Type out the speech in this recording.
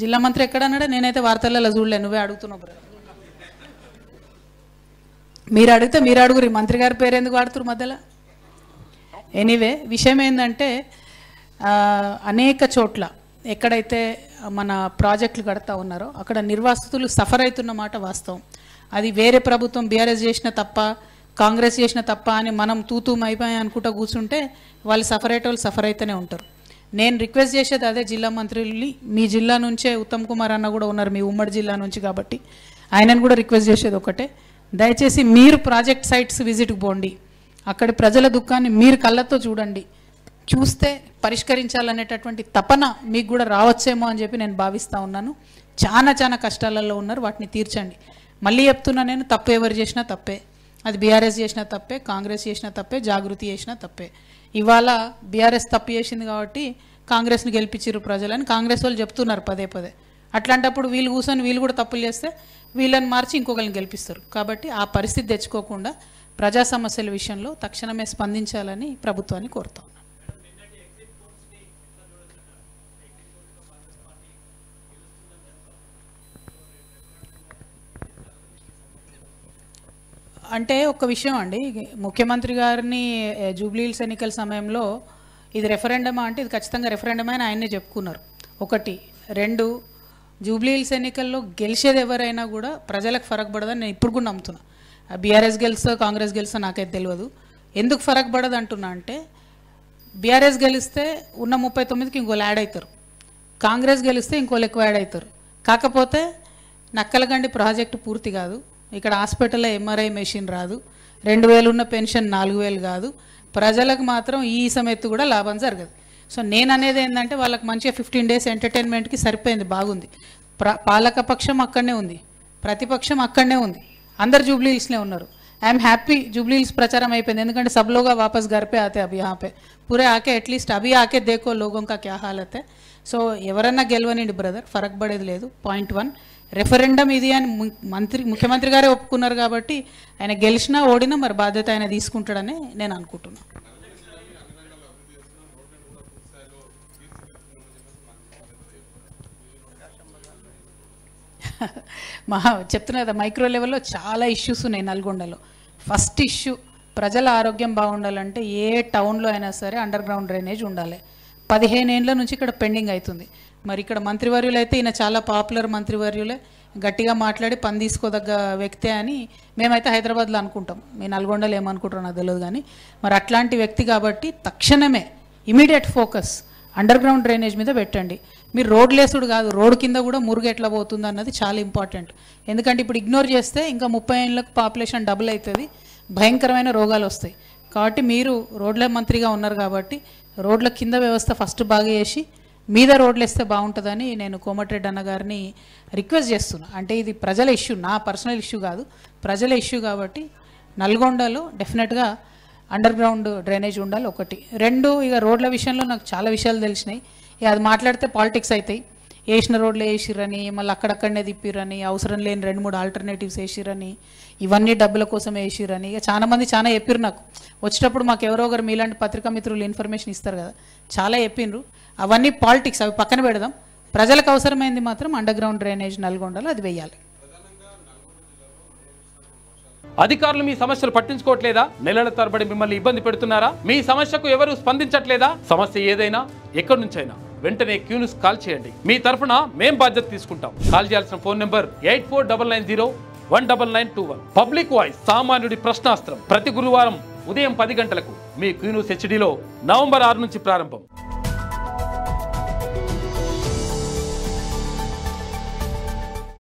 జిల్లా మంత్రి ఎక్కడ అన్నాడా? నేనైతే వార్తలలో చూడలే, నువ్వే అడుగుతున్నావు బ్రదర్. మీరు అడిగితే మీరు అడుగురి, మంత్రి గారి పేరు ఎందుకు వాడుతురు మధ్యలో? ఎనీవే, విషయం ఏంటంటే అనేక చోట్ల ఎక్కడైతే మన ప్రాజెక్టులు కడతా ఉన్నారో అక్కడ నిర్వాసితులు సఫర్ అవుతున్న మాట వాస్తవం. అది వేరే ప్రభుత్వం బీఆర్ఎస్ చేసిన తప్ప, కాంగ్రెస్ చేసిన తప్ప అని మనం తూతూ అయిపోయి అనుకుంటూ కూర్చుంటే వాళ్ళు సఫర్ అయ్యేటోళ్ళు సఫర్ అయితేనే ఉంటారు. నేను రిక్వెస్ట్ చేసేది అదే జిల్లా మంత్రుల్ని, మీ జిల్లా నుంచే ఉత్తమ్ కుమార్ అన్న కూడా ఉన్నారు, మీ ఉమ్మడి జిల్లా నుంచి కాబట్టి ఆయనను కూడా రిక్వెస్ట్ చేసేది ఒకటే, దయచేసి మీరు ప్రాజెక్ట్ సైట్స్ విజిట్కి పోండి, అక్కడి ప్రజల దుఃఖాన్ని మీరు కళ్ళతో చూడండి, చూస్తే పరిష్కరించాలనేటటువంటి తపన మీకు కూడా రావచ్చేమో అని చెప్పి నేను భావిస్తూ ఉన్నాను. చాలా చాలా కష్టాలలో ఉన్నారు, వాటిని తీర్చండి. మళ్ళీ చెప్తున్నా, నేను తప్పు ఎవరు చేసినా తప్పే, అది బీఆర్ఎస్ చేసినా తప్పే, కాంగ్రెస్ చేసినా తప్పే, జాగృతి చేసినా తప్పే. ఇవాళ బీఆర్ఎస్ తప్పు చేసింది కాబట్టి కాంగ్రెస్ని గెలిపించారు ప్రజలని కాంగ్రెస్ వాళ్ళు చెప్తున్నారు పదే పదే. అట్లాంటప్పుడు వీళ్ళు కూర్చొని వీళ్ళు కూడా తప్పులు చేస్తే వీళ్ళని మార్చి ఇంకొకరిని గెలిపిస్తారు. కాబట్టి ఆ పరిస్థితి తెచ్చుకోకుండా ప్రజా సమస్యల విషయంలో తక్షణమే స్పందించాలని ప్రభుత్వాన్ని కోరుతాం. అంటే ఒక విషయం అండి, ముఖ్యమంత్రి గారిని జూబ్లీహిల్స్ ఎన్నికల సమయంలో ఇది రెఫరెండమా అంటే ఇది ఖచ్చితంగా రెఫరెండమే అని ఆయనే చెప్పుకున్నారు. ఒకటి. రెండు, జూబ్లీహిల్స్ ఎన్నికల్లో గెలిచేది ఎవరైనా కూడా ప్రజలకు ఫరక్ పడదని నేను ఇప్పుడు కూడా నమ్ముతున్నా. బీఆర్ఎస్ గెలుస్తా కాంగ్రెస్ గెలుస్తా నాకైతే తెలియదు. ఎందుకు ఫరక్ పడదు అంటున్నా అంటే, బీఆర్ఎస్ గెలిస్తే ఉన్న 39కి ఇంకోళ్ళు యాడ్ అవుతారు, కాంగ్రెస్ గెలిస్తే ఇంకోళ్ళు ఎక్కువ యాడ్ అవుతారు. కాకపోతే నక్కలగండి ప్రాజెక్టు పూర్తి కాదు, ఇక్కడ హాస్పిటల్లో ఎంఆర్ఐ మెషిన్ రాదు, 2000 ఉన్న పెన్షన్ 4000 కాదు, ప్రజలకు మాత్రం ఈ సమయత్తు కూడా లాభం జరగదు. సో నేను అనేది ఏంటంటే వాళ్ళకి మంచిగా 15 days ఎంటర్టైన్మెంట్కి సరిపోయింది, బాగుంది. పాలకపక్షం అక్కడనే ఉంది, ప్రతిపక్షం అక్కడనే ఉంది, అందరు జూబ్లీహిల్స్లో ఉన్నారు. ఐఎమ్ హ్యాపీ, జూబ్లీహిల్స్ ప్రచారం అయిపోయింది. ఎందుకంటే सब लोग वापस घर पे आते अब यहाँ पे पूरे आके एटलीस्ट अभी आके देखो लोगों का क्या हालत है. సో ఎవరన్నా గెలవనండి బ్రదర్, ఫరక్ పడేది లేదు. పాయింట్ 1, రెఫరెండం ఇది అని ముఖ్యమంత్రి గారే ఒప్పుకున్నారు కాబట్టి ఆయన గెలిచినా ఓడినా మరి బాధ్యత ఆయన తీసుకుంటాడని నేను అనుకుంటున్నాను. చెప్తున్నా కదా, మైక్రో లెవెల్లో చాలా ఇష్యూస్ ఉన్నాయి నల్గొండలో. ఫస్ట్ ఇష్యూ, ప్రజల ఆరోగ్యం బాగుండాలంటే ఏ టౌన్లో అయినా సరే అండర్ గ్రౌండ్ డ్రైనేజ్ ఉండాలి. 15 ఏళ్ళ నుంచి ఇక్కడ పెండింగ్ అవుతుంది. మరి ఇక్కడ మంత్రివర్యులు అయితే ఈయన చాలా పాపులర్ మంత్రివర్యులే, గట్టిగా మాట్లాడి పని తీసుకోదగ్గ వ్యక్తే అని మేమైతే హైదరాబాద్లో అనుకుంటాం, మీ నల్గొండలో ఏమనుకుంటారో నాకు తెలియదు. కానీ మరి అట్లాంటి వ్యక్తి కాబట్టి తక్షణమే immediate focus under ground drainage మీద పెట్టండి. మీరు రోడ్లేసుడు కాదు, రోడ్డు కింద కూడా మురుగు ఎట్లా పోతుంది అన్నది చాలా ఇంపార్టెంట్. ఎందుకంటే ఇప్పుడు ఇగ్నోర్ చేస్తే ఇంకా 30 ఏళ్ళకు పాపులేషన్ డబుల్ అవుతుంది, భయంకరమైన రోగాలు వస్తాయి. కాబట్టి మీరు రోడ్ల మంత్రిగా ఉన్నారు కాబట్టి రోడ్ల కింద వ్యవస్థ ఫస్ట్ బాగా చేసి మీద రోడ్లు వేస్తే బాగుంటుందని నేను కోమటిరెడ్డి అన్న గారిని రిక్వెస్ట్ చేస్తున్నా. అంటే ఇది ప్రజల ఇష్యూ, నా పర్సనల్ ఇష్యూ కాదు, ప్రజల ఇష్యూ కాబట్టి నల్గొండలో డెఫినెట్గా అండర్ గ్రౌండ్ డ్రైనేజ్ ఉండాలి. ఒకటి. రెండు, ఇక రోడ్ల విషయంలో నాకు చాలా విషయాలు తెలిసినాయి. ఇక అది మాట్లాడితే పాలిటిక్స్ అవుతాయి. వేసిన రోడ్లు వేసిరని, మళ్ళీ అక్కడక్కడనే తిప్పిరని, అవసరం లేని 2-3 ఆల్టర్నేటివ్స్ వేసిరని, ఇవన్నీ డబ్బుల కోసం వేసిరని ఇక చాలామంది చాలా చెప్పిర్రు. నాకు వచ్చేటప్పుడు మాకు ఎవరో ఒకరు మీలాంటి పత్రికా మిత్రులు ఇన్ఫర్మేషన్ ఇస్తారు కదా, చాలా చెప్పిండ్రు. అవన్నీ పాలిటిక్స్, అవి పక్కన పెడదాం. ప్రజలకు అవసరమైంది మాత్రం అండర్ గ్రౌండ్ డ్రైనేజ్ నల్గొండలో అది వేయాలి. అధికారులు మీ సమస్యలు పట్టించుకోవట్లేదా? నెలల తరబడి మిమ్మల్ని ఇబ్బంది పెడుతున్నారా? మీ సమస్యకు ఎవరు స్పందించట్లేదా? సమస్య ఏదైనా ఎక్కడి నుంచైనా వెంటనే క్యూన్యూస్ కాల్ చేయండి. మీ తరఫున మేం బాధ్యత తీసుకుంటాం. కాల్ చేయాల్సిన ఫోన్ నెంబర్ 8499019921. పబ్లిక్ వాయిస్, సామాన్యుడి ప్రశ్నాస్త్రం. ప్రతి గురువారం ఉదయం 10 గంటలకు మీ క్యూన్యూస్ హెచ్డీలో నవంబర్ 6 నుంచి ప్రారంభం.